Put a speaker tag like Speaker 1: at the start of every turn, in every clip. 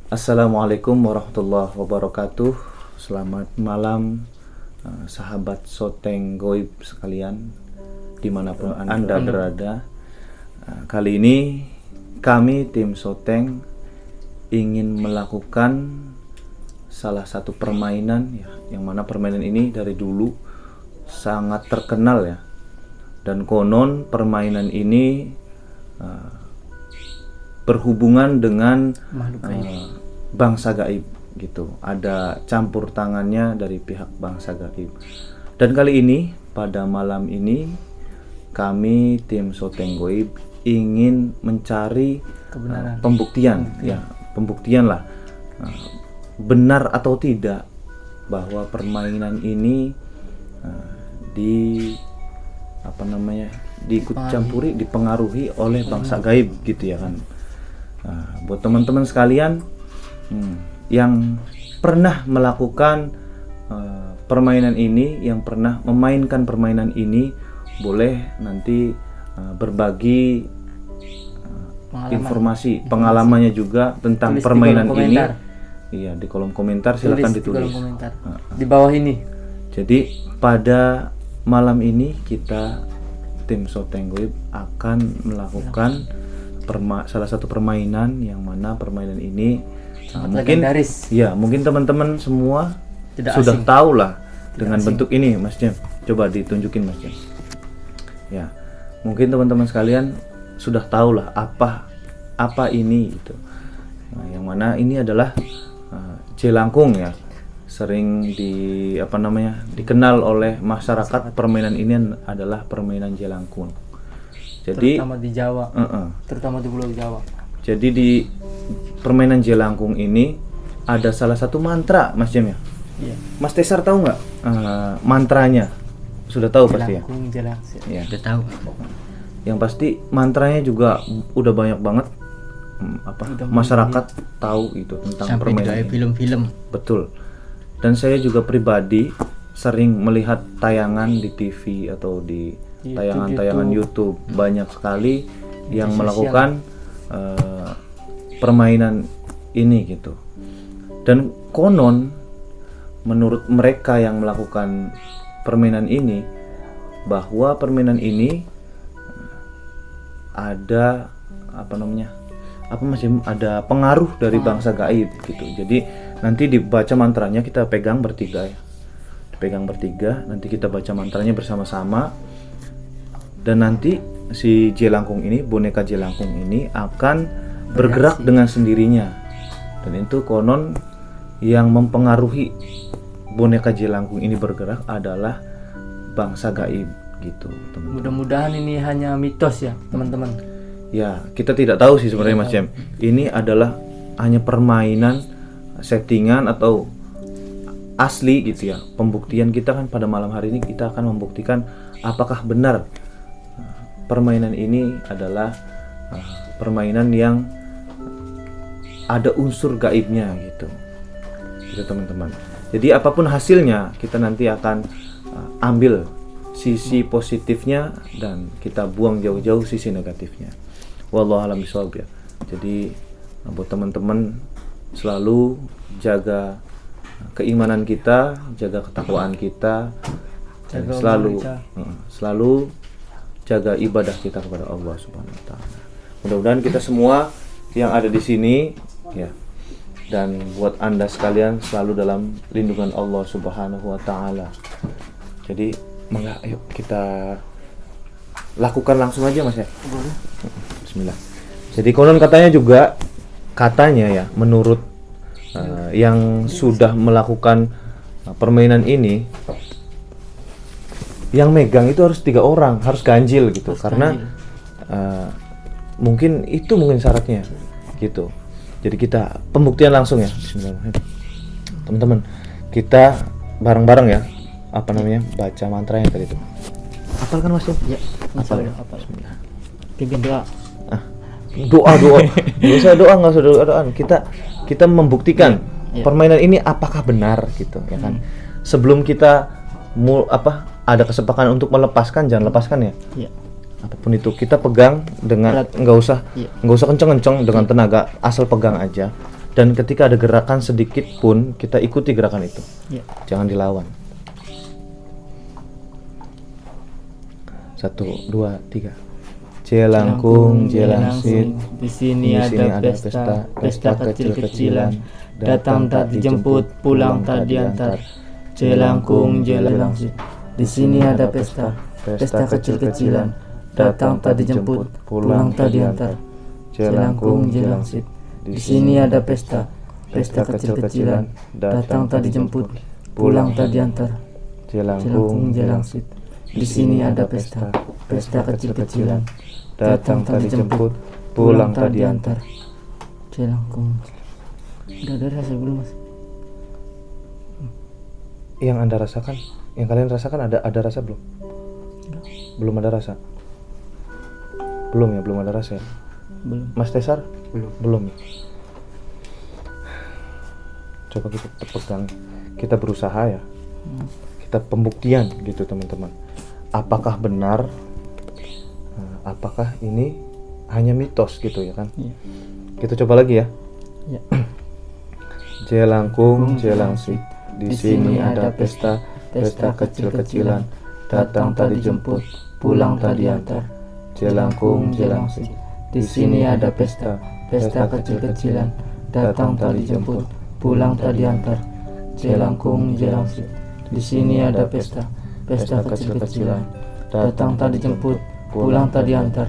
Speaker 1: Assalamualaikum warahmatullahi wabarakatuh. Selamat malam sahabat Soteng Goib sekalian, dimanapun Anda berada. Kali ini kami tim Soteng ingin melakukan salah satu permainan ya, yang mana permainan ini dari dulu sangat terkenal ya. Dan konon permainan ini berhubungan dengan bangsa gaib gitu. Ada campur tangannya dari pihak bangsa gaib. Dan kali ini pada malam ini kami tim Soteng Goib ingin mencari pembuktian ya, pembuktian lah benar atau tidak bahwa permainan ini diikut campuri, dipengaruhi oleh bangsa gaib gitu ya kan. Buat teman-teman sekalian yang pernah melakukan permainan ini, yang pernah memainkan permainan ini, boleh nanti berbagi informasi, pengalamannya juga tentang permainan ini. Iya, di kolom komentar silakan ditulis.
Speaker 2: Di bawah ini.
Speaker 1: Jadi pada malam ini kita tim Soteng Goib akan melakukan salah satu permainan yang mana permainan ini mungkin
Speaker 2: legendaris.
Speaker 1: Ya, mungkin teman-teman semua sudah tahu lah dengan bentuk ini, Mas Jem. Coba ditunjukin, Mas Jem. Ya, mungkin teman-teman sekalian sudah tahu lah apa ini gitu. Nah, yang mana ini adalah jelangkung ya. Sering dikenal oleh masyarakat permainan ini adalah permainan jelangkung. Jadi
Speaker 2: terutama di Jawa, terutama di Pulau Jawa.
Speaker 1: Jadi di permainan jelangkung ini ada salah satu mantra, Mas Jem ya.
Speaker 2: Iya.
Speaker 1: Mas Tesar tahu nggak mantranya? Sudah tahu pasti ya.
Speaker 2: Ya. Sudah tahu.
Speaker 1: Yang pasti mantranya juga udah banyak banget masyarakat tahu itu tentang
Speaker 2: sampai
Speaker 1: permainan ini.
Speaker 2: Film-film.
Speaker 1: Betul. Dan saya juga pribadi sering melihat tayangan di TV atau di tayangan-tayangan YouTube. Banyak sekali yang melakukan permainan ini gitu. Dan konon menurut mereka yang melakukan permainan ini, bahwa permainan ini ada ada pengaruh dari bangsa gaib gitu. Jadi nanti dibaca mantranya, kita pegang bertiga ya. Dipegang bertiga, nanti kita baca mantranya bersama-sama. Dan nanti si jelangkung ini, boneka jelangkung ini akan bergerak dengan sendirinya. Dan itu konon yang mempengaruhi boneka jelangkung ini bergerak adalah bangsa gaib gitu, teman-teman.
Speaker 2: Mudah-mudahan ini hanya mitos ya, teman-teman.
Speaker 1: Ya, kita tidak tahu sih sebenarnya, Mas Jem. Ini adalah hanya permainan settingan atau asli gitu ya. Pembuktian kita kan pada malam hari ini kita akan membuktikan apakah benar permainan ini adalah permainan yang ada unsur gaibnya gitu. Gitu teman-teman. Jadi apapun hasilnya, kita nanti akan ambil sisi positifnya dan kita buang jauh-jauh sisi negatifnya. Wallahu a'lam bishawab ya. Jadi buat teman-teman selalu jaga keimanan kita, jaga ketakwaan kita, dan selalu jaga ibadah kita kepada Allah Subhanahu wa taala. Mudah-mudahan kita semua yang ada di sini ya, dan buat Anda sekalian selalu dalam lindungan Allah Subhanahu wa taala. Jadi mangga ayo kita lakukan langsung aja, Mas ya. Bismillah. Jadi konon katanya ya, menurut yang sudah melakukan permainan ini, yang megang itu harus 3 orang, harus ganjil gitu, karena mungkin syaratnya gitu. Jadi kita pembuktian langsung ya. Bismillahirrahmanirrahim. Teman-teman, kita bareng-bareng ya, baca mantranya tadi itu. Hafal kan Mas?
Speaker 2: Ya,
Speaker 1: hafal.
Speaker 2: Bismillah. Pimpin doa.
Speaker 1: Doa. Nggak usah doa. Kita membuktikan permainan ini apakah benar gitu ya kan. Sebelum kita ada kesepakatan untuk melepaskan, jangan lepaskan ya.
Speaker 2: Iya.
Speaker 1: Apapun itu kita pegang dengan
Speaker 2: Berat.
Speaker 1: nggak usah
Speaker 2: Iya.
Speaker 1: kenceng-kenceng dengan tenaga, asal pegang aja. Dan ketika ada gerakan sedikit pun kita ikuti gerakan itu,
Speaker 2: Iya.
Speaker 1: jangan dilawan. 1, 2, 3. Jelangkung, jelangsit,
Speaker 2: di sini ada pesta kecil-kecilan. Datang tak dijemput, pulang tak diantar. Jelangkung, jelangsit, di sini ada pesta kecil-kecilan. Datang tak dijemput, pulang tak diantar. Jelangkung, jelangsit, di sini ada pesta kecil-kecilan. Datang tak dijemput, pulang tak diantar. Jelangkung, jelangsit, di sini ada pesta kecil-kecilan. Datang tak dijemput, pulang tak diantar. Jelangkung. Udah ada rasa belum, Mas?
Speaker 1: Yang Anda rasakan, yang kalian rasakan ada rasa belum? Belum ada rasa. Belum ya, belum ada rasa ya.
Speaker 2: Belum.
Speaker 1: Mas Tesar? Belum ya. Coba kita pegang, kita berusaha ya. Kita pembuktian gitu teman-teman. Apakah benar? Apakah ini hanya mitos gitu ya kan?
Speaker 2: Iya.
Speaker 1: Kita coba lagi ya.
Speaker 2: Iya.
Speaker 1: Jelangkung, jelangsit, di sini ada pesta kecil-kecilan. Datang tak dijemput, pulang tak diantar. Jelangkung, jelangsit, di sini ada pesta kecil-kecilan. Datang tak dijemput, pulang tak diantar. Jelangkung, jelangsit, di sini ada pesta kecil-kecilan. Datang tak dijemput, pulang tak diantar.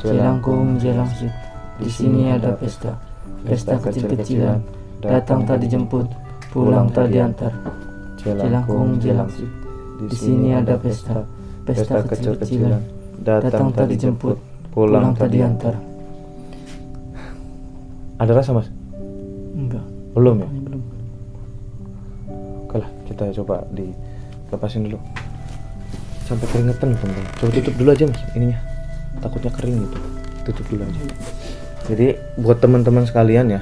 Speaker 1: Jelangkung, jelangsit, di sini ada pesta kecil-kecilan. Datang tak dijemput, pulang tak diantar. Jelangkung, jelangsit, di sini ada pesta kecil-kecilan. Datang tak dijemput, pulang tak diantar. Ada rasa, Mas?
Speaker 2: Enggak.
Speaker 1: Belum ya?
Speaker 2: Belum.
Speaker 1: Oke lah, kita coba dilepasin dulu sampai keringetan teman-teman. Coba tutup dulu aja Mas ininya, takutnya kering gitu, tutup dulu aja. Jadi buat teman-teman sekalian ya,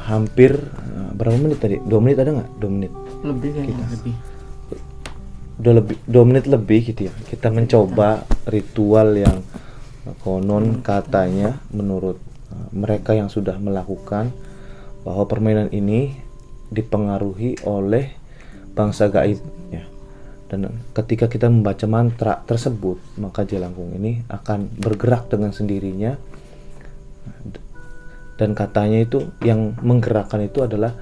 Speaker 1: hampir berapa menit tadi? 2 menit ada nggak? 2 menit
Speaker 2: Lebih kayaknya, lebih.
Speaker 1: udah lebih 2 menit lebih gitu ya, kita mencoba ritual yang konon katanya menurut mereka yang sudah melakukan, bahwa permainan ini dipengaruhi oleh bangsa gaib ya. Dan ketika kita membaca mantra tersebut, maka jelangkung ini akan bergerak dengan sendirinya. Dan katanya itu yang menggerakkan itu adalah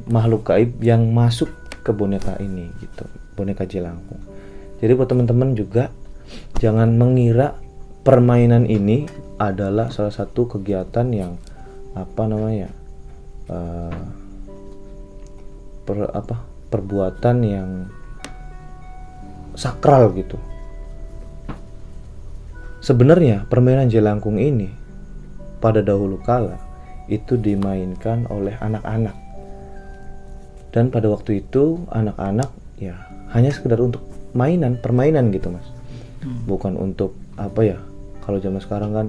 Speaker 1: makhluk gaib yang masuk ke boneka ini gitu, boneka jelangkung. Jadi buat teman-teman juga jangan mengira permainan ini adalah salah satu kegiatan yang perbuatan yang sakral gitu. Sebenarnya permainan jelangkung ini pada dahulu kala itu dimainkan oleh anak-anak. Dan pada waktu itu anak-anak ya hanya sekedar untuk permainan gitu Mas. Bukan untuk kalau zaman sekarang kan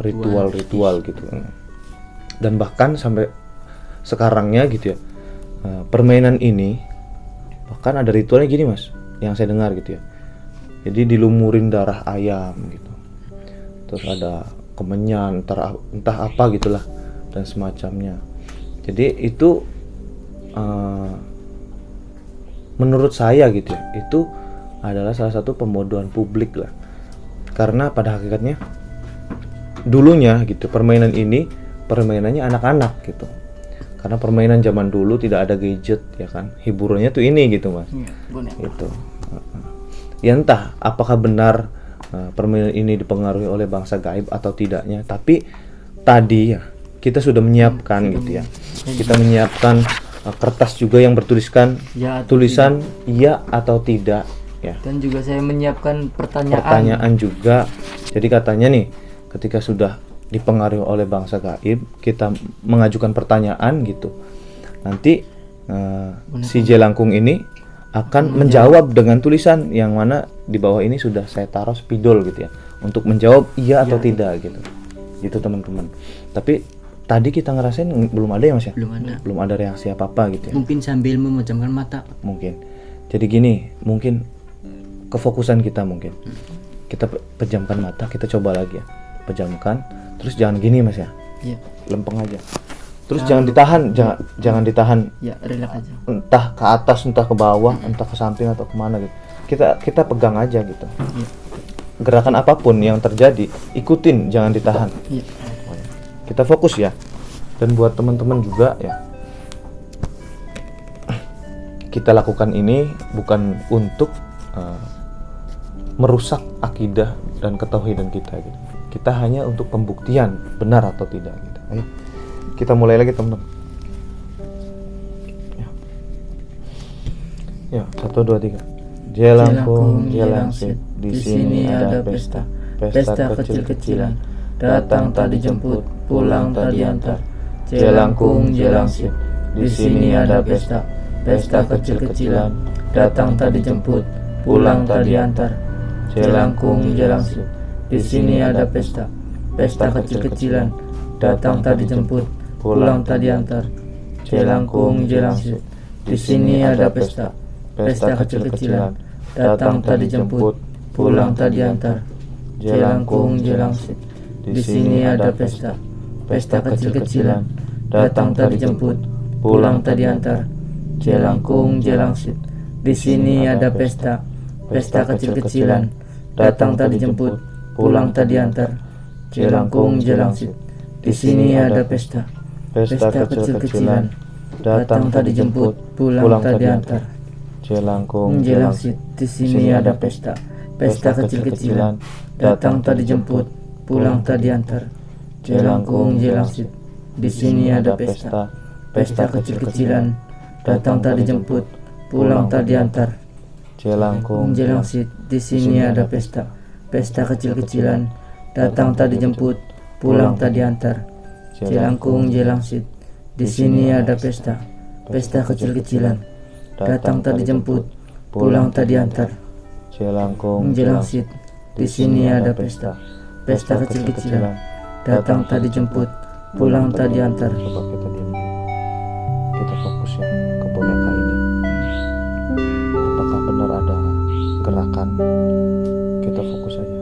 Speaker 1: ritual gitu. Dan bahkan sampai sekarangnya gitu ya, permainan ini bahkan ada ritualnya gini Mas, yang saya dengar gitu ya. Jadi dilumurin darah ayam gitu, terus ada kemenyan, entah apa gitulah dan semacamnya. Jadi itu menurut saya gitu ya, itu adalah salah satu pembodohan publik lah. Karena pada hakikatnya dulunya gitu permainan ini permainannya anak-anak gitu. Karena permainan zaman dulu tidak ada gadget ya kan, hiburannya tuh ini gitu Mas. Itu. Ya entah apakah benar permainan ini dipengaruhi oleh bangsa gaib atau tidaknya, tapi tadi ya kita sudah menyiapkan gitu ya. Kita menyiapkan kertas juga yang bertuliskan tulisan iya atau tidak ya.
Speaker 2: Dan juga saya menyiapkan
Speaker 1: pertanyaan juga. Jadi katanya nih, ketika sudah dipengaruhi oleh bangsa gaib, kita mengajukan pertanyaan gitu. Nanti si jelangkung ini akan menjawab dengan tulisan yang mana di bawah ini sudah saya taruh spidol gitu ya, untuk menjawab iya atau tidak gitu. Gitu teman-teman. Tapi tadi kita ngerasain belum ada ya Mas ya?
Speaker 2: Belum ada.
Speaker 1: Belum ada reaksi apa-apa gitu ya.
Speaker 2: Mungkin sambil memejamkan mata.
Speaker 1: Mungkin. Jadi gini, mungkin kefokusan kita mungkin. Kita pejamkan mata, kita coba lagi ya. Pejamkan, terus jangan gini Mas ya.
Speaker 2: Iya.
Speaker 1: Lempeng aja. Terus jangan ditahan, jangan ditahan.
Speaker 2: Ya, relax aja.
Speaker 1: Entah ke atas, entah ke bawah, entah ke samping atau kemana gitu. Kita pegang aja gitu.
Speaker 2: Iya.
Speaker 1: Gerakan apapun yang terjadi, ikutin, jangan ditahan.
Speaker 2: Iya.
Speaker 1: Kita fokus ya. Dan buat teman-teman juga ya, kita lakukan ini bukan untuk merusak akidah dan ketauhidan kita gitu. Kita hanya untuk pembuktian benar atau tidak gitu. Ayo kita mulai lagi teman-teman. Ya, 1, 2, 3. Jelangkung, jelangsit, di sini ada pesta, pesta kecil-kecilan. Datang tak dijemput, pulang tak diantar. Jelangkung, jelangsit, di sini ada pesta, pesta kecil-kecilan. Datang tak dijemput, pulang tak diantar. Jelangkung, jelangsit, di sini ada pesta, pesta kecil-kecilan. Datang tak dijemput, pulang tak diantar. Jelangkung, jelangsit, di sini ada pesta, pesta kecil-kecilan. Datang tak dijemput, pulang tak diantar. Jelangkung, jelangsit, di sini ada pesta, pesta kecil-kecilan. Datang tak dijemput, pulang tak diantar. Jelangkung, jelangsit, di sini ada pesta, pesta kecil-kecilan. Datang tak dijemput, pulang tak diantar. Jelangkung, jelangsit, di sini ada pesta, pesta kecil-kecilan. Datang tak dijemput, pulang tak diantar. Jelangkung, jelangsit, di sini ada pesta, pesta kecil-kecilan. Datang tak dijemput, pulang tak diantar. Jelangkung, jelangsit, di sini ada pesta, pesta kecil-kecilan. Datang tak dijemput, pulang tak diantar. Jelangkung, jelangsit, di sini ada pesta, pesta kecil-kecilan. Datang tak dijemput, pulang tak diantar. Jelangkung, jelangsit, di sini ada pesta, pesta kecil-kecilan. Datang tak dijemput, pulang tak diantar. Jelangkung, jelangsit, di sini ada pesta, pesta kecil-kecilan. Datang tak dijemput, pulang tak diantar. Coba kita diam dulu. Kita fokus ya ke boneka ini. Apakah benar ada gerakan? Kita fokus saja.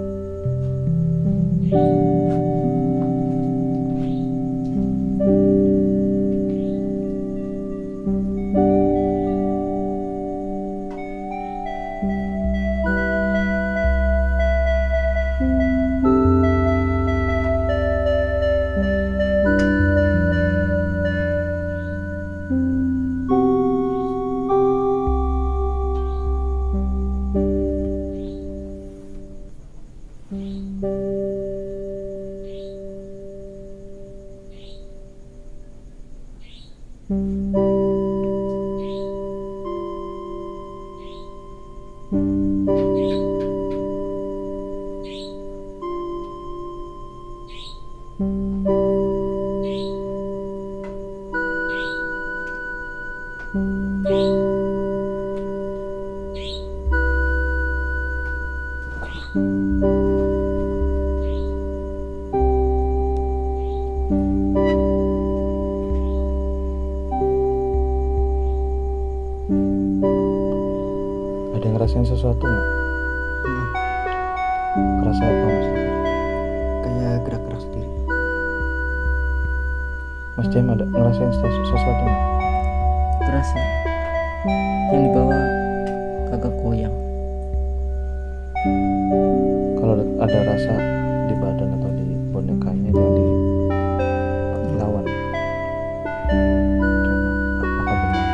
Speaker 1: Ada yang ngerasain sesuatu nggak? Kerasa apa Mas?
Speaker 2: Kayak gerak-gerak sendiri.
Speaker 1: Mas Jem ada ngerasain sesuatu nggak?
Speaker 2: Terasa yang dibawa kagak goyang.
Speaker 1: Kalau ada rasa di badan atau di bonekanya jangan dilawan. Coba, apakah benar?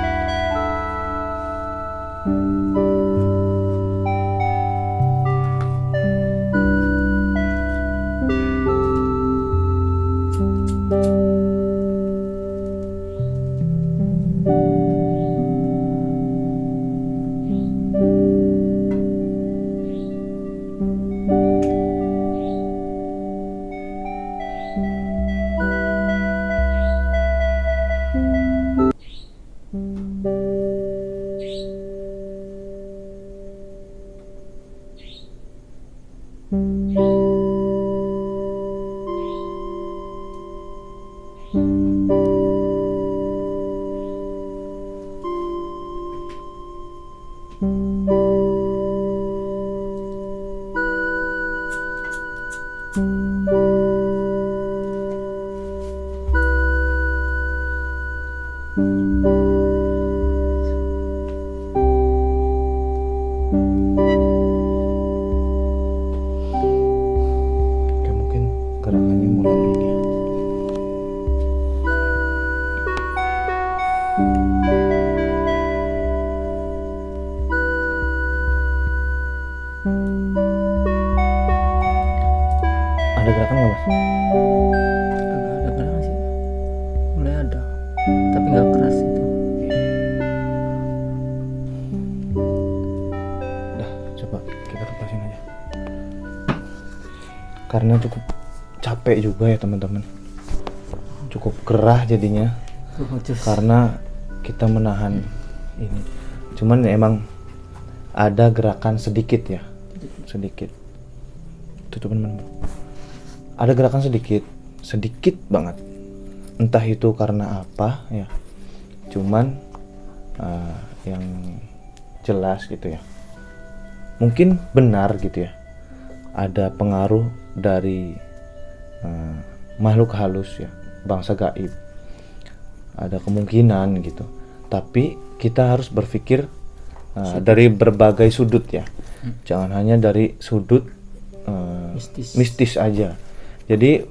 Speaker 1: gerakan nggak mas?
Speaker 2: Ada gerakan sih, mulai ada, tapi nggak keras itu.
Speaker 1: Udah, coba kita lepasin aja. Karena cukup capek juga ya teman-teman. Cukup gerah jadinya. Karena kita menahan ini. Cuman ya emang ada gerakan sedikit ya. Sedikit. Tutup teman-teman. Ada gerakan sedikit banget. Entah itu karena apa ya. Cuman yang jelas gitu ya. Mungkin benar gitu ya. Ada pengaruh dari makhluk halus ya, bangsa gaib. Ada kemungkinan gitu. Tapi kita harus berpikir dari berbagai sudut ya. Jangan hanya dari sudut mistis aja. Jadi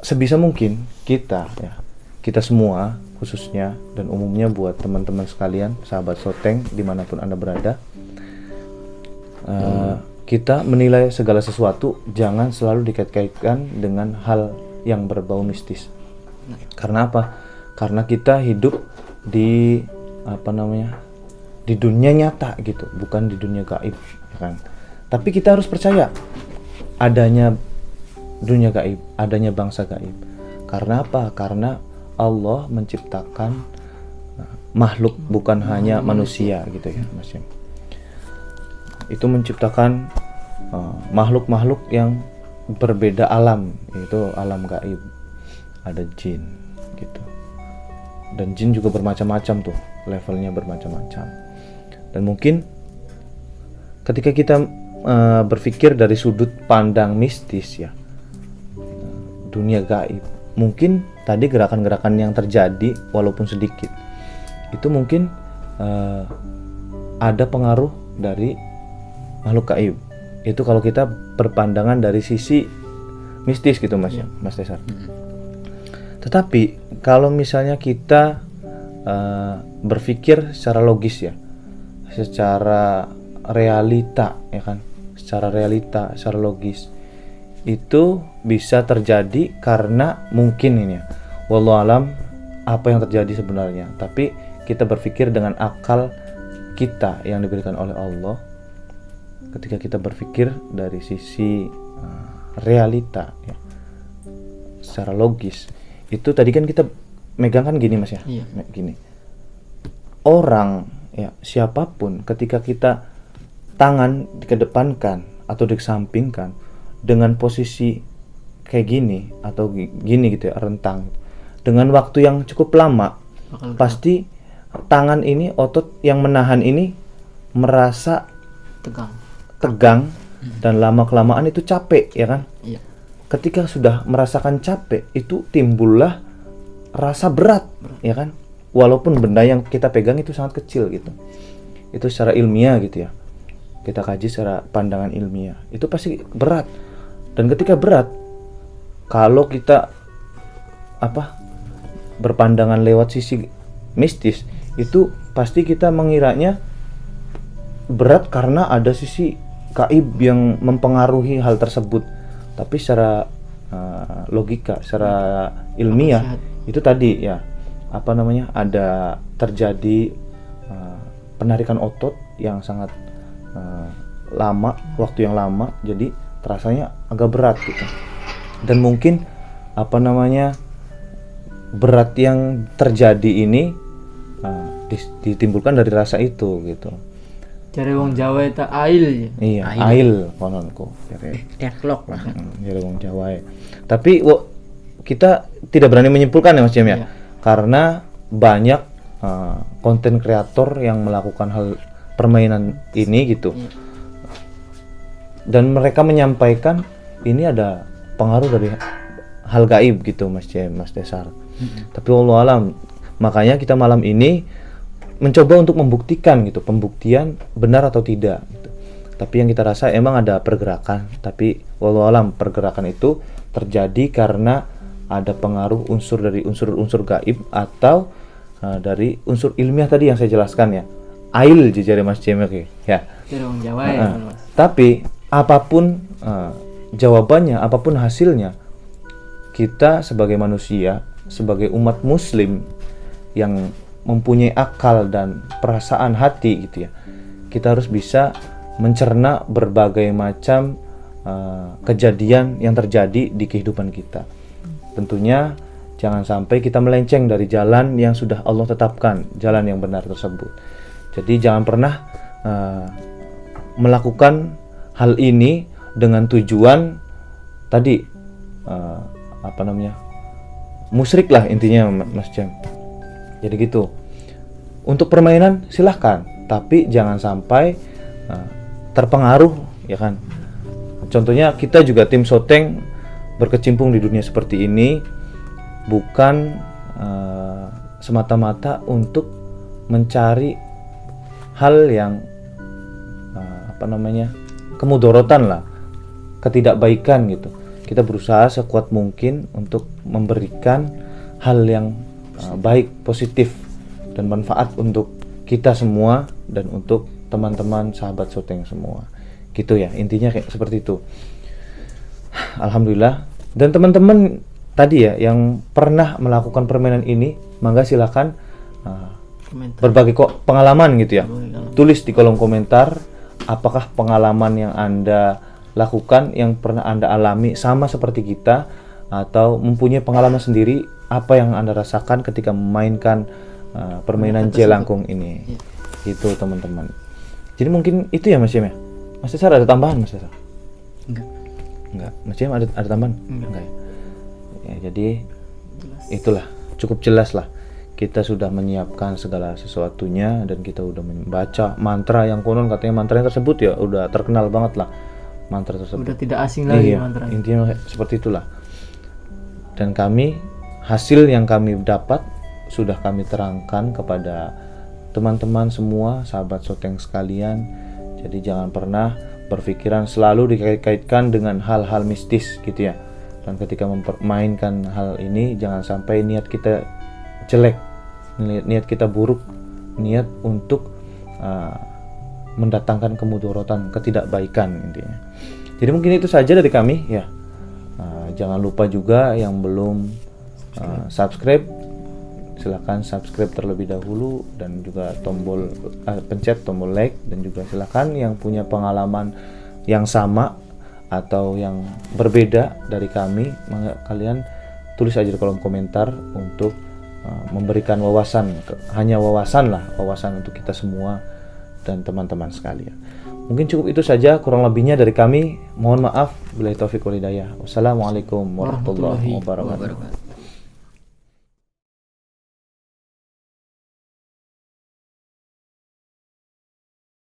Speaker 1: sebisa mungkin kita ya, kita semua khususnya dan umumnya buat teman-teman sekalian, sahabat Soteng dimanapun Anda berada, kita menilai segala sesuatu jangan selalu dikait-kaitkan dengan hal yang berbau mistis. Karena apa? Karena kita hidup di di dunia nyata gitu, bukan di dunia gaib, ya kan? Tapi kita harus percaya adanya dunia gaib, adanya bangsa gaib. Karena apa? Karena Allah menciptakan makhluk, bukan hanya manusia gitu ya, Mas Yam. Itu menciptakan makhluk-makhluk yang berbeda alam, yaitu alam gaib. Ada jin gitu. Dan jin juga bermacam-macam tuh, levelnya bermacam-macam. Dan mungkin ketika kita berpikir dari sudut pandang mistis ya, dunia gaib, mungkin tadi gerakan-gerakan yang terjadi walaupun sedikit itu mungkin ada pengaruh dari makhluk gaib. Itu kalau kita berpandangan dari sisi mistis gitu Mas ya, Mas Desar. Tetapi kalau misalnya kita berpikir secara logis ya, secara realita ya kan, secara realita, secara logis, itu bisa terjadi karena mungkin ini ya, wallahu alam apa yang terjadi sebenarnya. Tapi kita berpikir dengan akal kita yang diberikan oleh Allah. Ketika kita berpikir dari sisi realita ya, secara logis, itu tadi kan kita megang kan gini Mas ya, gini. Orang ya, siapapun ketika kita tangan dikedepankan atau dikesampingkan dengan posisi kayak gini atau gini gitu ya, rentang, dengan waktu yang cukup lama, pasti tangan ini, otot yang menahan ini merasa tegang dan lama-kelamaan itu capek ya kan. Ketika sudah merasakan capek, itu timbullah rasa berat ya kan. Walaupun benda yang kita pegang itu sangat kecil gitu. Itu secara ilmiah gitu ya. Kita kaji secara pandangan ilmiah. Itu pasti berat. Dan ketika berat, kalau kita berpandangan lewat sisi mistis, itu pasti kita mengiranya berat karena ada sisi gaib yang mempengaruhi hal tersebut. Tapi secara logika, secara ilmiah itu tadi ya, ada terjadi penarikan otot yang sangat lama, waktu yang lama, jadi terasanya agak berat gitu. Dan mungkin berat yang terjadi ini ditimbulkan dari rasa itu gitu.
Speaker 2: Cari wong Jawa itu ail.
Speaker 1: Iya, ail kononku.
Speaker 2: Deadlock lah.
Speaker 1: Cari wong Jawa. Tapi kita tidak berani menyimpulkan ya Mas Jam ya. Karena banyak konten kreator yang melakukan hal permainan ini gitu. Dan mereka menyampaikan ini ada pengaruh dari hal gaib gitu Mas Desar. Tapi wallahu alam, makanya kita malam ini mencoba untuk membuktikan gitu, pembuktian benar atau tidak gitu. Tapi yang kita rasa emang ada pergerakan, tapi wallahu alam pergerakan itu terjadi karena ada pengaruh unsur dari unsur-unsur gaib atau dari unsur ilmiah tadi yang saya jelaskan ya. Ail jejare Mas Jemek ya.
Speaker 2: Jawa ya.
Speaker 1: Tapi apapun jawabannya, apapun hasilnya, kita sebagai manusia, sebagai umat muslim yang mempunyai akal dan perasaan hati gitu ya, kita harus bisa mencerna berbagai macam kejadian yang terjadi di kehidupan kita. Tentunya jangan sampai kita melenceng dari jalan yang sudah Allah tetapkan, jalan yang benar tersebut. Jadi jangan pernah melakukan hal ini dengan tujuan tadi musyrik lah intinya, Mas Jam. Jadi gitu. Untuk permainan silahkan, tapi jangan sampai terpengaruh, ya kan. Contohnya kita juga tim Soteng berkecimpung di dunia seperti ini bukan semata-mata untuk mencari hal yang kemudorotan lah, ketidakbaikan gitu. Kita berusaha sekuat mungkin untuk memberikan hal yang baik, positif dan manfaat untuk kita semua dan untuk teman-teman sahabat Soteng semua. Gitu ya, intinya kayak seperti itu. Alhamdulillah. Dan teman-teman tadi ya yang pernah melakukan permainan ini, mangga silakan berbagi pengalaman gitu ya. Tulis di kolom komentar apakah pengalaman yang Anda lakukan, yang pernah Anda alami sama seperti kita, atau mempunyai pengalaman sendiri apa yang Anda rasakan ketika memainkan permainan jelangkung ini. Itu teman-teman. Jadi mungkin itu ya Mas Yem ya. Mas Cesar ada tambahan Mas Cesar? Enggak. Mas Yem ada tambahan? Enggak ya. Ya, jadi itulah cukup jelas lah. Kita sudah menyiapkan segala sesuatunya dan kita udah membaca mantra yang konon katanya mantra yang tersebut ya udah terkenal banget lah mantra tersebut.
Speaker 2: Udah tidak asing lagi mantra.
Speaker 1: Intinya seperti itulah. Dan hasil yang kami dapat sudah kami terangkan kepada teman-teman semua, sahabat Soteng sekalian. Jadi jangan pernah berpikiran selalu dikait-kaitkan dengan hal-hal mistis gitu ya. Dan ketika mempermainkan hal ini jangan sampai niat kita jelek, niat kita buruk, niat untuk mendatangkan kemudorotan, ketidakbaikan intinya. Jadi mungkin itu saja dari kami ya. Jangan lupa juga yang belum subscribe, silakan subscribe terlebih dahulu dan juga pencet tombol like, dan juga silakan yang punya pengalaman yang sama atau yang berbeda dari kami, kalian tulis aja di kolom komentar untuk memberikan wawasan, hanya wawasan untuk kita semua dan teman-teman sekalian. Mungkin cukup itu saja, kurang lebihnya dari kami. Mohon maaf. Billahi taufiq wal hidayah. Wassalamualaikum warahmatullahi wabarakatuh.